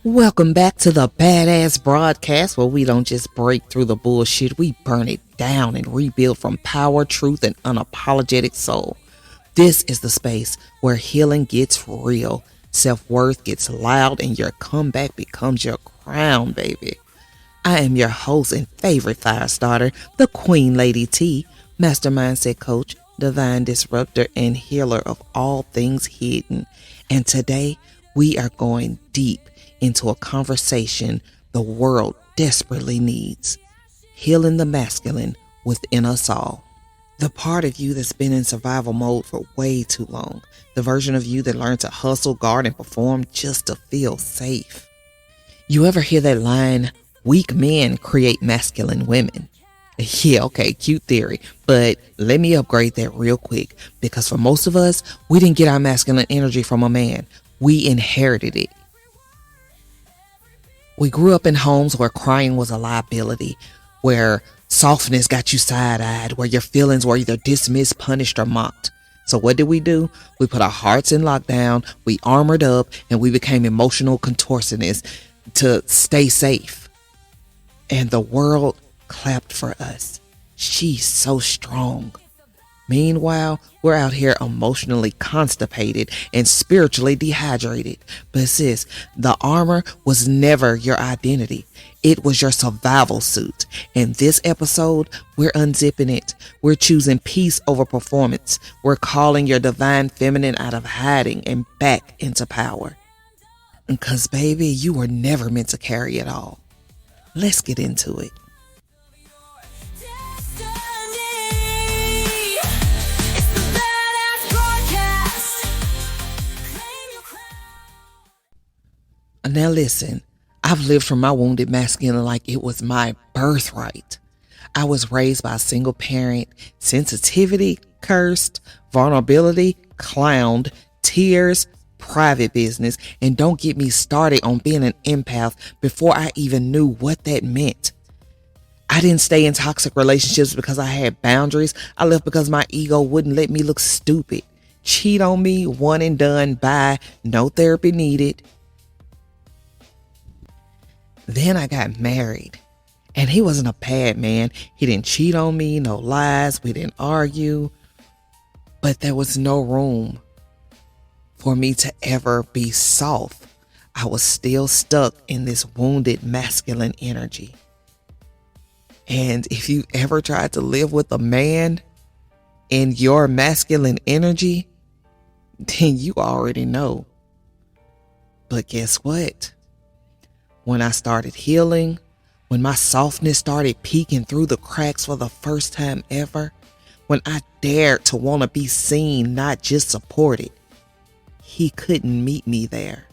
Welcome back to the Badass Broadcast, where we don't just break through the bullshit, we burn it down and rebuild from power, truth, and unapologetic soul. This is the space where healing gets real, self-worth gets loud, and your comeback becomes your crown, baby. I am your host and favorite fire starter, the Queen Lady T, master mindset coach, divine disruptor, and healer of all things hidden. And today, we are going deep into a conversation the world desperately needs. Healing the masculine within us all. The part of you that's been in survival mode for way too long. The version of you that learned to hustle, guard, and perform just to feel safe. You ever hear that line, weak men create masculine women? Yeah, okay, cute theory, but let me upgrade that real quick, because for most of us, we didn't get our masculine energy from a man. We inherited it. We grew up in homes where crying was a liability, where softness got you side-eyed, where your feelings were either dismissed, punished, or mocked. So what did? We put our hearts in lockdown, we armored up, and we became emotional contortionists to stay safe. And the world clapped for us. She's so strong. Meanwhile, we're out here emotionally constipated and spiritually dehydrated. But sis, the armor was never your identity. It was your survival suit. In this episode, we're unzipping it. We're choosing peace over performance. We're calling your divine feminine out of hiding and back into power. Because baby, you were never meant to carry it all. Let's get into it. Now listen, I've lived from my wounded masculine like it was my birthright. I was raised by a single parent, sensitivity cursed, vulnerability clowned, tears private business, and don't get me started on being an empath before I even knew what that meant. I didn't stay in toxic relationships because I had boundaries. I left because my ego wouldn't let me look stupid. Cheat on me, one and done, bye, no therapy needed. Then I got married, and he wasn't a bad man. He didn't cheat on me, no lies, we didn't argue, but there was no room for me to ever be soft. I was still stuck in this wounded masculine energy. And if you ever tried to live with a man in your masculine energy, then you already know. But guess what? When I started healing, when my softness started peeking through the cracks for the first time ever, when I dared to want to be seen, not just supported, he couldn't meet me there.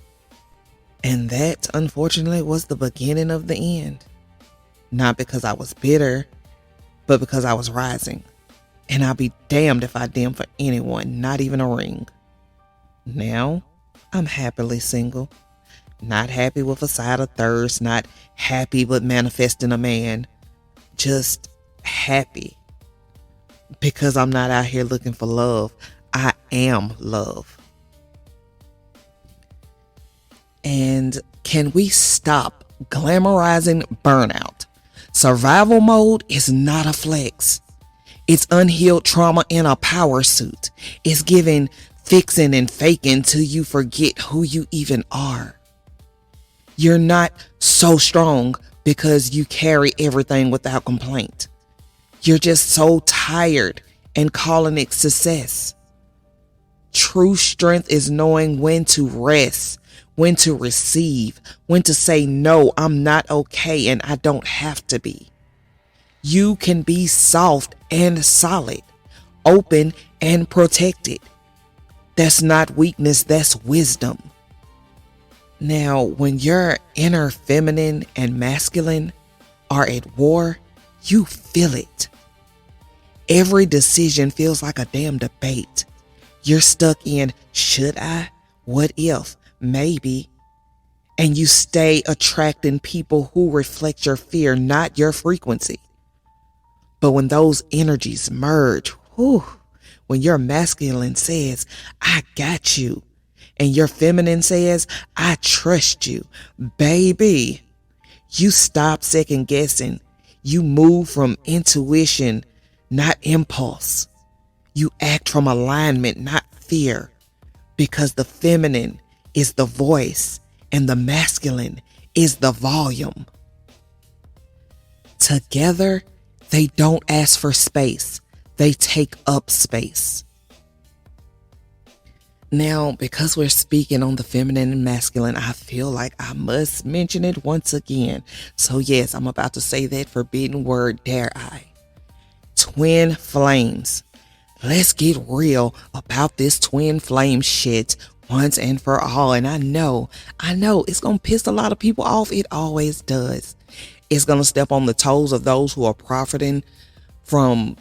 And that, unfortunately, was the beginning of the end. Not because I was bitter, but because I was rising. And I'll be damned if I dim for anyone, not even a ring. Now, I'm happily single. Not happy with a side of thirst, not happy with manifesting a man, just happy. Because I'm not out here looking for love. I am love. And can we stop glamorizing burnout? Survival mode is not a flex. It's unhealed trauma in a power suit. It's giving fixing and faking till you forget who you even are. You're not so strong because you carry everything without complaint. You're just so tired and calling it success. True strength is knowing when to rest, when to receive, when to say, no, I'm not okay and I don't have to be. You can be soft and solid, open and protected. That's not weakness, that's wisdom. Now, when your inner feminine and masculine are at war, you feel it. Every decision feels like a damn debate. You're stuck in, should I? What if? Maybe. And you stay attracting people who reflect your fear, not your frequency. But when those energies merge, when your masculine says, I got you, and your feminine says, I trust you, baby, you stop second guessing. You move from intuition, not impulse. You act from alignment, not fear, because the feminine is the voice and the masculine is the volume. Together, they don't ask for space. They take up space. Now, because we're speaking on the feminine and masculine, I feel like I must mention it once again. So yes, I'm about to say that forbidden word, dare I. Twin flames. Let's get real about this twin flame shit once and for all. And I know it's going to piss a lot of people off. It always does. It's going to step on the toes of those who are profiting from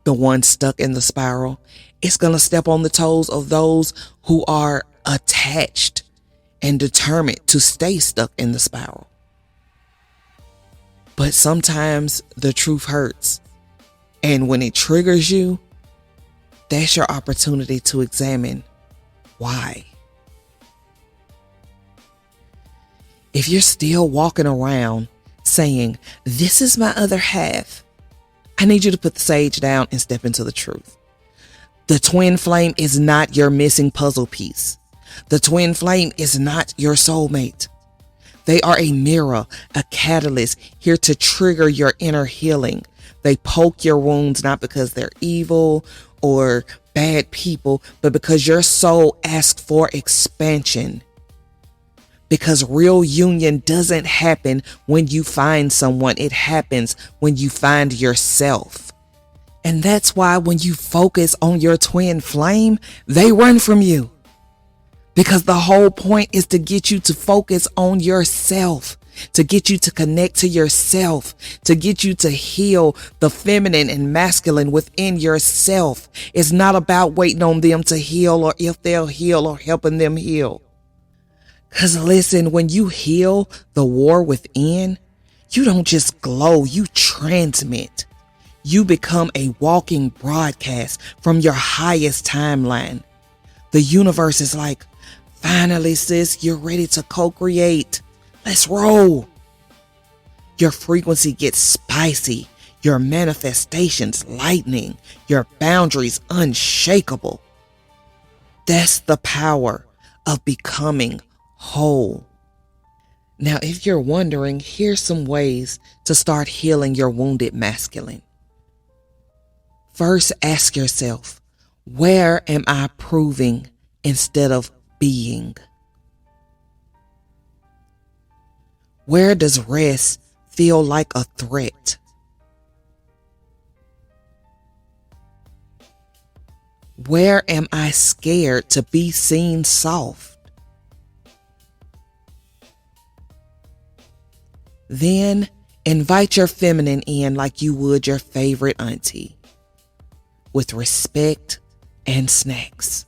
the one stuck in the spiral. It's going to step on the toes of those who are attached and determined to stay stuck in the spiral. But sometimes the truth hurts. And when it triggers you, that's your opportunity to examine why. If you're still walking around saying, this is my other half, I need you to put the sage down and step into the truth. The twin flame is not your missing puzzle piece. The twin flame is not your soulmate. They are a mirror, a catalyst here to trigger your inner healing. They poke your wounds not because they're evil or bad people, but because your soul asks for expansion. Because real union doesn't happen when you find someone. It happens when you find yourself. And that's why when you focus on your twin flame, they run from you. Because the whole point is to get you to focus on yourself, to get you to connect to yourself, to get you to heal the feminine and masculine within yourself. It's not about waiting on them to heal or if they'll heal or helping them heal. Because listen, when you heal the war within, you don't just glow, you transmit. You become a walking broadcast from your highest timeline. The universe is like, finally, sis, you're ready to co-create. Let's roll. Your frequency gets spicy, your manifestations lightning, your boundaries unshakable. That's the power of becoming whole. Now, if you're wondering, here's some ways to start healing your wounded masculine. First, ask yourself, where am I proving instead of being? Where does rest feel like a threat? Where am I scared to be seen soft? Then invite your feminine in like you would your favorite auntie, with respect and snacks.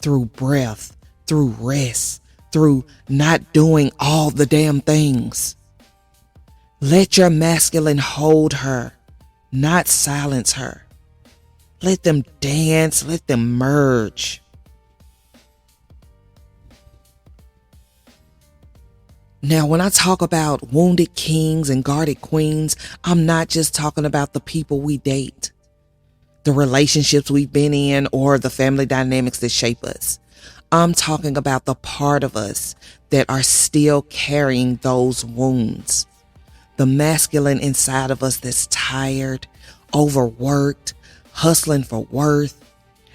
Through breath, through rest, through not doing all the damn things. Let your masculine hold her, not silence her. Let them dance, let them merge. Now, when I talk about wounded kings and guarded queens, I'm not just talking about the people we date, the relationships we've been in, or the family dynamics that shape us. I'm talking about the part of us that are still carrying those wounds. The masculine inside of us that's tired, overworked, hustling for worth,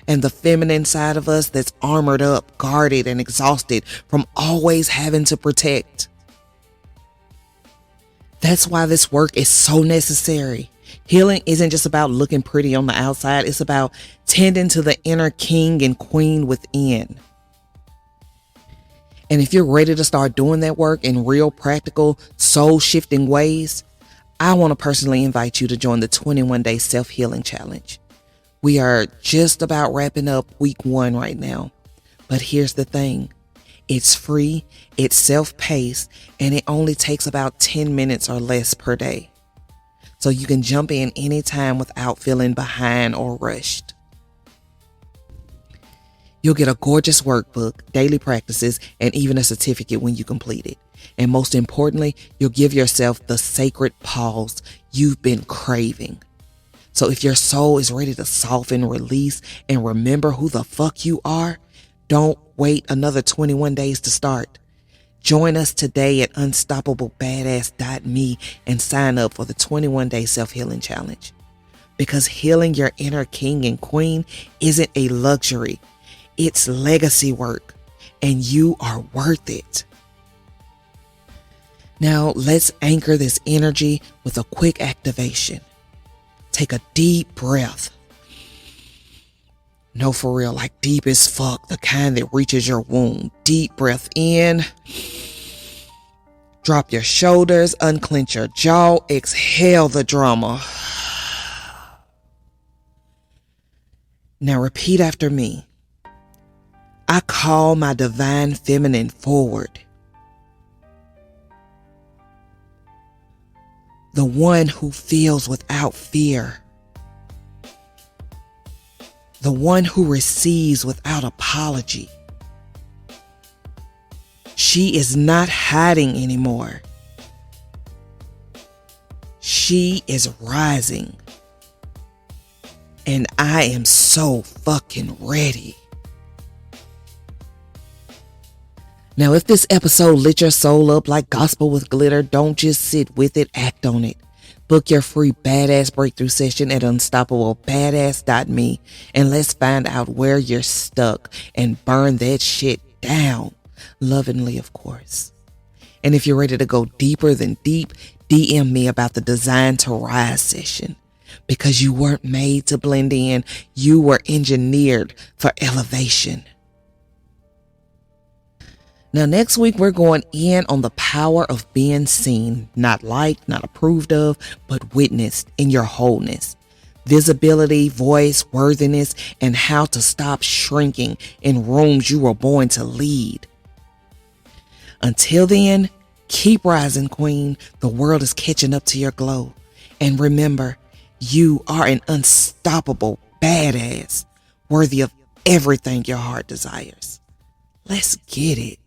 and the feminine side of us that's armored up, guarded, and exhausted from always having to protect. That's why this work is so necessary. Healing isn't just about looking pretty on the outside. It's about tending to the inner king and queen within. And if you're ready to start doing that work in real, practical, soul-shifting ways, I want to personally invite you to join the 21-day self-healing challenge. We are just about wrapping up week 1 right now. But here's the thing. It's free, it's self-paced, and it only takes about 10 minutes or less per day. So you can jump in anytime without feeling behind or rushed. You'll get a gorgeous workbook, daily practices, and even a certificate when you complete it. And most importantly, you'll give yourself the sacred pause you've been craving. So if your soul is ready to soften, release, and remember who the fuck you are, don't wait another 21 days to start. Join us today at unstoppablebadass.me and sign up for the 21-day self-healing challenge. Because healing your inner king and queen isn't a luxury. It's legacy work, and you are worth it. Now, let's anchor this energy with a quick activation. Take a deep breath. No, for real, like deep as fuck, the kind that reaches your womb. Deep breath in. Drop your shoulders, unclench your jaw, exhale the drama. Now repeat after me. I call my divine feminine forward. The one who feels without fear. The one who receives without apology. She is not hiding anymore. She is rising. And I am so fucking ready. Now, if this episode lit your soul up like gospel with glitter, don't just sit with it, act on it. Book your free badass breakthrough session at unstoppablebadass.me and let's find out where you're stuck and burn that shit down. Lovingly, of course. And if you're ready to go deeper than deep, DM me about the Design to Rise session. Because you weren't made to blend in, you were engineered for elevation. Now, next week, we're going in on the power of being seen, not liked, not approved of, but witnessed in your wholeness. Visibility, voice, worthiness, and how to stop shrinking in rooms you were born to lead. Until then, keep rising, queen. The world is catching up to your glow. And remember, you are an unstoppable badass, worthy of everything your heart desires. Let's get it.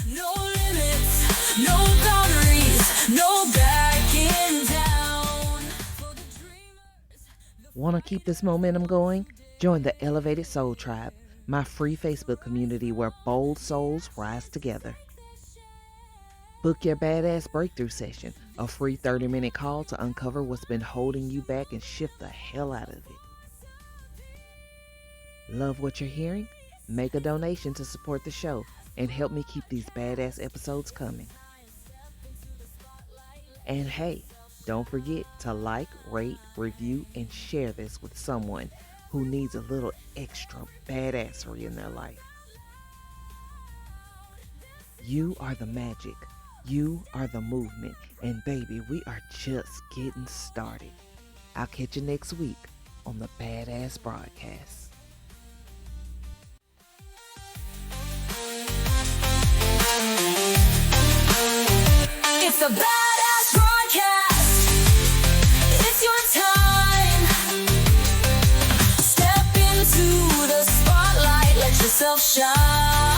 No limits, no boundaries, no backing down. For the dreamers. Want to keep this momentum going? Join the Elevated Soul Tribe, my free Facebook community where bold souls rise together. Book your badass breakthrough session, a free 30-minute call to uncover what's been holding you back and shift the hell out of it. Love what you're hearing? Make a donation to support the show and help me keep these badass episodes coming. And hey, don't forget to like, rate, review, and share this with someone who needs a little extra badassery in their life. You are the magic. You are the movement. And baby, we are just getting started. I'll catch you next week on the Badass Broadcast. It's a badass broadcast. It's your time. Step into the spotlight. Let yourself shine.